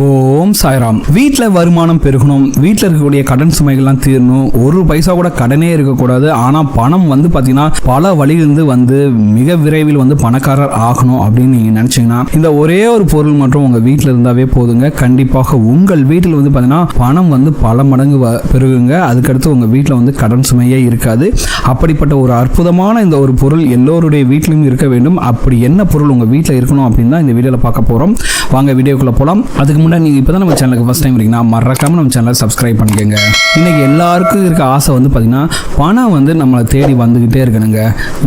ஓம் சாய்ராம். வீட்டில் வருமானம் பெருகணும், வீட்டில் இருக்கக்கூடிய கடன் சுமைகள்லாம் தீரணும், ஒரு பைசா கூட கடனே இருக்கக்கூடாது. ஆனால் பணம் வந்து பார்த்தீங்கன்னா பல வழியிலிருந்து வந்து மிக விரைவில் வந்து பணக்காரர் ஆகணும் அப்படின்னு நீங்கள் நினச்சிங்கன்னா இந்த ஒரே ஒரு பொருள் மற்றும் உங்கள் வீட்டில் இருந்தாவே போதுங்க. கண்டிப்பாக உங்கள் வீட்டில் வந்து பார்த்தீங்கன்னா பணம் வந்து பல மடங்கு பெருகுங்க. அதுக்கடுத்து உங்கள் வீட்டில் வந்து கடன் சுமையே இருக்காது. அப்படிப்பட்ட ஒரு அற்புதமான இந்த ஒரு பொருள் எல்லோருடைய வீட்டிலும் இருக்க வேண்டும். அப்படி என்ன பொருள் உங்கள் வீட்டில் இருக்கணும் அப்படின்னு தான் இந்த வீடியோவில் பார்க்க போகிறோம். வாங்க வீடியோக்குள்ளே போகலாம். அதுக்கு முன்னாடி நீங்கள் இப்போ தான் நம்ம சேனலுக்கு ஃபஸ்ட் டைம் இருக்கீங்கன்னா மறக்காமல் நம்ம சேனலை சப்ஸ்கிரைப் பண்ணிக்கோங்க. இன்றைக்கி எல்லாருக்கும் இருக்க ஆசை வந்து பார்த்திங்கன்னா பணம் வந்து நம்மளை தேடி வந்துக்கிட்டே இருக்கணுங்க.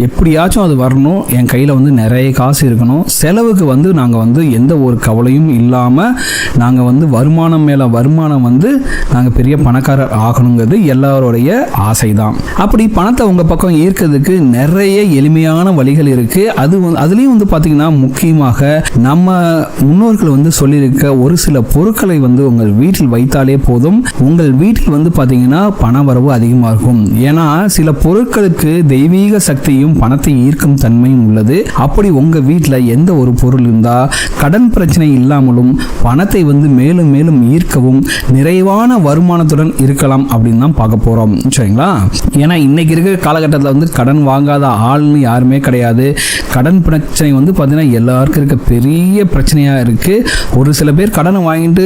எப்படியாச்சும் அது வரணும், என் கையில் வந்து நிறைய காசு இருக்கணும், செலவுக்கு வந்து நாங்கள் வந்து எந்த ஒரு கவலையும் இல்லாமல் நாங்கள் வந்து வருமானம் மேலே வருமானம் வந்து நாங்கள் பெரிய பணக்காரர் ஆகணுங்கிறது எல்லாரோடைய ஆசை தான். அப்படி பணத்தை உங்கள் பக்கம் ஈர்க்கிறதுக்கு நிறைய எளிமையான வழிகள் இருக்குது. அதுலேயும் வந்து பார்த்திங்கன்னா முக்கியமாக நம்ம முன்னோர்கள் வந்து சொல்லியிருக்க ஒரு சில பொருட்களை வந்து உங்கள் வீட்டில் வைத்தாலே போதும், உங்கள் வீட்டில் வந்து பார்த்தீங்கன்னா பண வரவு அதிகமாகும். ஏன்னா சில பொருட்களுக்கு தெய்வீக சக்தியும் பணத்தை ஈர்க்கும் தன்மையும் உள்ளது. அப்படி உங்கள் வீட்டில் எந்த ஒரு பொருள் இருந்தால் கடன் பிரச்சனை இல்லாமலும் பணத்தை வந்து மேலும் மேலும் ஈர்க்கவும் நிறைவான வருமானத்துடன் இருக்கலாம் அப்படின்னு தான் பார்க்க போகிறோம். சரிங்களா? ஏன்னா இன்னைக்கு இருக்கிற காலகட்டத்தில் வந்து கடன் வாங்காத ஆள்னு யாருமே கிடையாது. கடன் பிரச்சனை வந்து பார்த்தீங்கன்னா எல்லாருக்கும் இருக்க பெரிய பிரச்சனையாக இருக்குது. ஒரு சில பேர் கடனை வாங்கிட்டு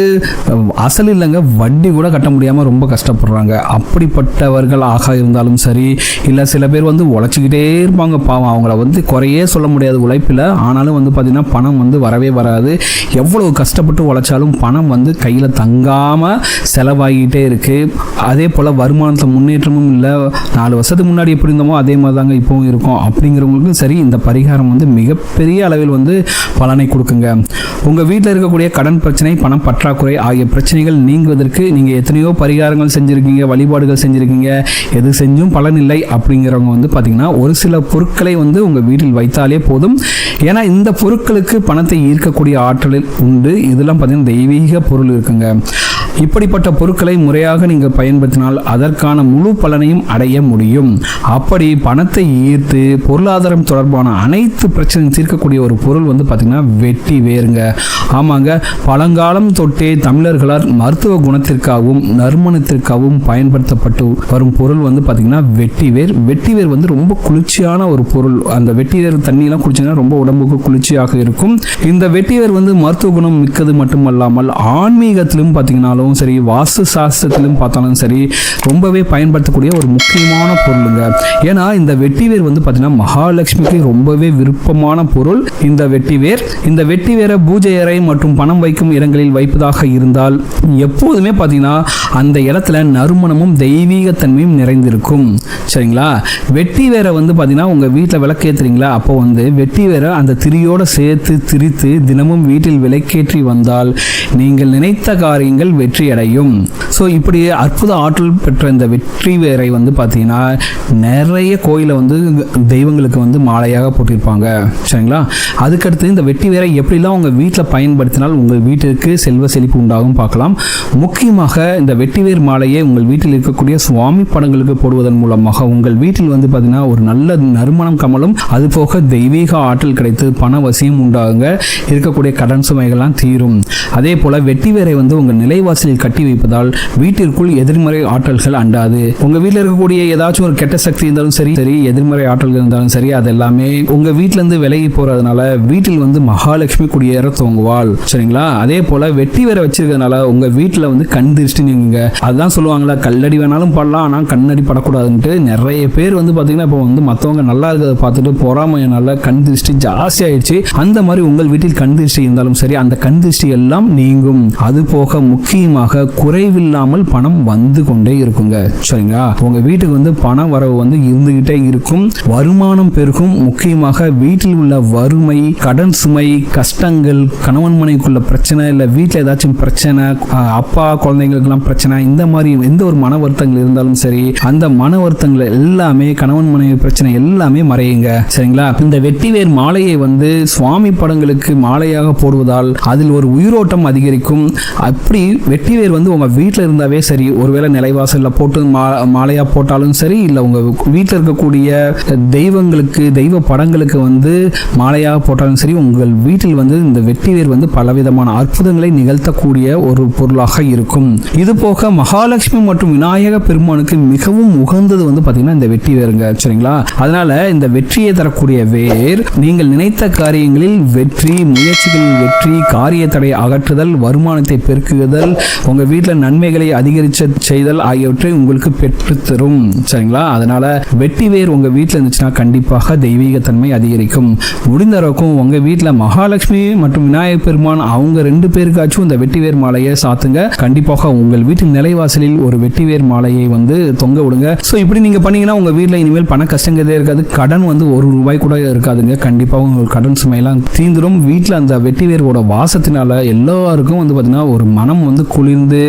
அசல் இல்லைங்க வட்டி கூட கட்ட முடியாமல் ரொம்ப கஷ்டப்படுறாங்க. அப்படிப்பட்டவர்கள் ஆக இருந்தாலும் சரி, இல்லை சில பேர் வந்து உழைச்சிக்கிட்டே இருப்பாங்க, பாவம் அவங்கள வந்து குறையே சொல்ல முடியாது உழைப்பில். ஆனாலும் வந்து பார்த்திங்கன்னா பணம் வந்து வரவே வராது. எவ்வளவு கஷ்டப்பட்டு உழைச்சாலும் பணம் வந்து கையில் தங்காமல் செலவாகிட்டே இருக்குது. அதே போல் வருமானத்தில் முன்னேற்றமும் இல்லை. 4 வருஷத்துக்கு முன்னாடி எப்படி இருந்தோமோ அதே மாதிரி தாங்க இப்போவும் இருக்கும். அப்படிங்கிறவங்களுக்கும் சரி இந்த பரிகாரம் வந்து மிகப்பெரிய அளவில் வந்து பலனை கொடுக்குங்க. உங்கள் வீட்டில் இருக்கக்கூடிய கடன் பிரச்சனை, பணம் பற்றாக்குறை ஆகிய பிரச்சனைகள் நீங்குவதற்கு நீங்கள் எத்தனையோ பரிகாரங்கள் செஞ்சுருக்கீங்க, வழிபாடுகள் செஞ்சுருக்கீங்க, எது செஞ்சும் பலன் இல்லை அப்படிங்கிறவங்க வந்து பார்த்திங்கன்னா ஒரு சில பொருட்களை வந்து உங்கள் வீட்டில் வைத்தாலே போதும். ஏன்னா இந்த பொருட்களுக்கு பணத்தை ஈர்க்கக்கூடிய ஆற்றல் உண்டு. இதெல்லாம் பார்த்திங்கன்னா தெய்வீக பொருள் இருக்குங்க. இப்படிப்பட்ட பொருட்களை முறையாக நீங்கள் பயன்படுத்தினால் அதற்கான முழு பலனையும் அடைய முடியும். அப்படி பணத்தை ஈர்த்து பொருளாதாரம் தொடர்பான அனைத்து பிரச்சனையும் தீர்க்கக்கூடிய ஒரு பொருள் வந்து பார்த்திங்கன்னா வெட்டி வேருங்க. ஆமாங்க, பழங்காலம் தொட்டே தமிழர்களால் மருத்துவ குணத்திற்காகவும் நறுமணத்திற்காகவும் பயன்படுத்தப்பட்டு வரும் பொருள் வந்து பார்த்திங்கன்னா வெட்டிவேர். வெட்டிவேர் வந்து ரொம்ப குளிர்ச்சியான ஒரு பொருள். அந்த வெட்டிவேர் தண்ணியெல்லாம் குளிச்சிங்கன்னா ரொம்ப உடம்புக்கு குளிர்ச்சியாக இருக்கும். இந்த வெட்டிவேர் வந்து மருத்துவ குணம் மிக்கது மட்டுமல்லாமல் ஆன்மீகத்திலும் பார்த்திங்கன்னா சரி, வாஸ்து சாஸ்திரத்திலும் பார்த்தாலும் சரி ரொம்பவே பயன்படுத்தக்கூடிய ஒரு முக்கியமான பொருளுங்க. ஏன்னா இந்த வெட்டிவேர் வந்து பார்த்தீங்கன்னா மகாலட்சுமிக்கு ரொம்பவே விருப்பமான பொருள் இந்த வெட்டிவேர். இந்த வெட்டிவேரை பூஜை அறை மற்றும் பணம் வைக்கும் இடங்களில் வைப்பதாக இருந்தால் எப்போதுமே பார்த்தீங்கன்னா அந்த இடத்துல நறுமணமும் தெய்வீகத்தன்மையும் நிறைந்திருக்கும். சரிங்களா? வெட்டிவேரை வந்து பார்த்தீங்கன்னா உங்கள் வீட்டில் விளக்கேற்றுறீங்களா, அப்போ வந்து வெட்டிவேரை அந்த திரியோடு சேர்த்து திரித்து தினமும் வீட்டில் விளக்கேற்றி வந்தால் நீங்கள் நினைத்த காரியங்கள் வெற்றி அடையும். ஸோ இப்படி அற்புத ஆற்றல் பெற்ற இந்த வெற்றி வேரை வந்து பார்த்தீங்கன்னா நிறைய கோயிலை வந்து தெய்வங்களுக்கு வந்து மாலையாக போட்டிருப்பாங்க. சரிங்களா? அதுக்கடுத்து இந்த வெட்டி வேரை எப்படிலாம் உங்கள் வீட்டில் பயன்படுத்தினால் உங்கள் வீட்டிற்கு செல்வ செழிப்பு உண்டாகும் பார்க்கலாம். முக்கியமாக இந்த வெட்டிவேர் மாலையை உங்கள் வீட்டில் இருக்கக்கூடிய சுவாமி படங்களுக்கு போடுவதன் மூலமாக உங்கள் வீட்டில் வந்து பார்த்தீங்கன்னா ஒரு நல்ல நறுமணம் கமலும், அதுபோக தெய்வீக ஆற்றல் கிடைத்து பண வசியம் உண்டாகுங்க. இருக்கக்கூடிய கடன் சுமைகள்லாம் தீரும். அதே போல் வெட்டிவேரை வந்து உங்கள் நிலைவாசலில் கட்டி வைப்பதால் வீட்டிற்குள் எதிர்மறை ஆற்றல்கள் அண்டாது. உங்க வீட்டில் இருக்கக்கூடிய ஏதாச்சும் ஒரு கெட்ட சக்தி இருந்தாலும் சரி, எதிர்மறை ஆற்றல்கள் இருந்தாலும் சரி, அதெல்லாமே உங்க வீட்டில இருந்து விலகி போறதுனால வீட்டில் வந்து மகாலட்சுமி குடியேற துவங்குவாள். சரிங்களா? அதே போல வெட்டி வேற வச்சிருக்கிறதுனால உங்க வீட்டில் வந்து கண் திருஷ்டி நீங்க அதான் சொல்லுவாங்களா, கல்லடி வேணாலும் படலாம் ஆனால் கண்ணடி படக்கூடாதுன்ட்டு. நிறைய பேர் வந்து பார்த்தீங்கன்னா இப்போ வந்து மற்றவங்க நல்லா இருக்கிறத பார்த்துட்டு பொறாமையினால கண் திருஷ்டி ஜாஸ்தி ஆயிடுச்சு. அந்த மாதிரி உங்கள் வீட்டில் கண் திருஷ்டி இருந்தாலும் சரி, அந்த கண் திருஷ்டி எல்லாம் நீங்கும். அது போக முக்கியமாக குறைவில்லாமல் பணம் வந்து கொண்டே இருக்குங்க. சரிங்களா? உங்க வீட்டுக்கு வந்து பண வரவு வந்து இருந்துகிட்டே இருக்கும், வருமானம் பெருகும். முக்கியமாக வீட்டில் உள்ள வறுமை, கடன் சுமை, கஷ்டங்கள், கணவன் மனைவிக்குள்ள பிரச்சனை, இல்லை வீட்டில் ஏதாச்சும் பிரச்சனை, அப்பா குழந்தைங்களுக்கெல்லாம் பிரச்சனை, இந்த மாதிரி எந்த ஒரு மன வருத்தங்கள் இருந்தாலும் சரி அந்த மன வருத்தங்கள் எல்லாமே கணவன் மனைவி பிரச்சனை எல்லாமே மறையுங்க. சரிங்களா? இந்த வெட்டிவேர் மாலையை வந்து சுவாமி படங்களுக்கு மாலையாக போடுவதால் அதில் ஒரு உயிரோட்டம் அதிகரிக்கும். அப்படி வெட்டிவேர் வந்து உங்கள் வீட்டில் இருந்தாவே சரி, ஒருவேளை நிலைவாசலில் போட்டு மாலையாக போட்டாலும் சரி, இல்லை உங்கள் வீட்டில் இருக்கக்கூடிய தெய்வங்களுக்கு, தெய்வ படங்களுக்கு வந்து மாலையாக போட்டாலும் சரி, உங்கள் வீட்டில் வந்து இந்த வெட்டிவேர் வந்து பலவிதமான அற்புதங்களை நிகழ்த்தக்கூடிய ஒரு பொருளாக இருக்கும். இது போக மகாலட்சுமி மற்றும் விநாயக பெருமானுக்கு மிகவும் உகந்தது வந்து பார்த்தீங்கன்னா இந்த வெட்டிவேருங்க. சரிங்களா? அதனால இந்த வெற்றியை தரக்கூடிய வேர் நீங்கள் நினைத்த காரியங்களில் வெற்றி, முயற்சிகளில் வெற்றி, காரிய தடை அகற்றுதல், வருமானத்தை பெருக்குதல், உங்க வீட்டில் நன்மைகளை அதிகரிக்க செய்தல் ஆகியவற்றை உங்களுக்கு பெற்றுத்தரும். சரிங்களா? அதனால வெட்டிவேர் உங்க வீட்டில் இருந்துச்சுன்னா கண்டிப்பாக தெய்வீகத்தன்மை அதிகரிக்கும். முடிந்த அளவுக்கும் உங்க வீட்டில் மகாலட்சுமி மற்றும் விநாயகர் பெருமான் அவங்க 2 பேருக்காச்சும் இந்த வெட்டிவேர் மாலையை சாத்துங்க. கண்டிப்பாக உங்கள் வீட்டின் நிலைவாசலில் ஒரு வெட்டிவேர் மாலையை வந்து தொங்க விடுங்க. ஸோ இப்படி நீங்க பண்ணீங்கன்னா உங்க வீட்டில் இனிமேல் பண கஷ்டங்களே இருக்காது, கடன் வந்து ₹1 கூட இருக்காதுங்க. கண்டிப்பாக உங்களுக்கு கடன் சுமையெல்லாம் தீந்துடும். வீட்டில் அந்த வெட்டிவேரோட வாசத்தினால எல்லாருக்கும் வந்து பார்த்தீங்கன்னா ஒரு மனம் வந்து குளிர்ந்து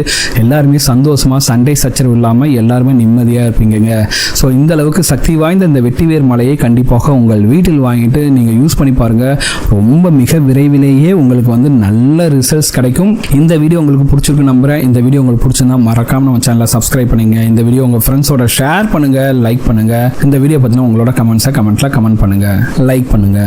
எல்லாருமே சந்தோஷமா, சண்டை சச்சரவு இல்லாமல் எல்லாருமே நிம்மதியாக இருப்பீங்க. ஸோ இந்த அளவுக்கு சக்தி வாய்ந்த இந்த வெட்டிவேர் மலையை கண்டிப்பாக உங்கள் வீட்டில் வாங்கிட்டு நீங்கள் யூஸ் பண்ணி பாருங்க. ரொம்ப மிக விரைவிலேயே உங்களுக்கு வந்து நல்ல ரிசல்ட்ஸ் கிடைக்கும். இந்த வீடியோ உங்களுக்கு பிடிச்சிருக்கு நம்புறேன். இந்த வீடியோ உங்களுக்கு பிடிச்சிருந்தா மறக்காம நம்ம சேனலை சப்ஸ்கிரைப் பண்ணுங்க. இந்த வீடியோ உங்கள் ஃப்ரெண்ட்ஸோட ஷேர் பண்ணுங்க, லைக் பண்ணுங்க. இந்த வீடியோ பற்றின உங்களோட கமெண்ட்ல கமெண்ட் பண்ணுங்க, லைக் பண்ணுங்க.